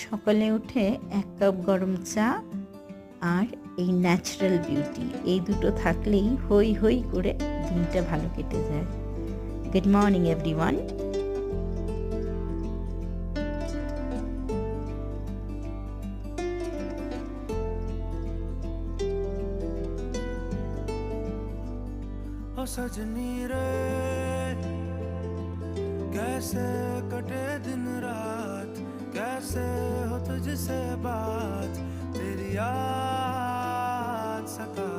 সকালে উঠে 1 কাপ গরম চা আর এই ন্যাচারাল বিউটি, এই দুটো থাকলেই হই হই করে দিনটা ভালো কেটে যায়। Good morning everyone. ओ सजनी रे कैसे कटे दिन रात, कैसे हो तुझसे बात, तेरी याद सता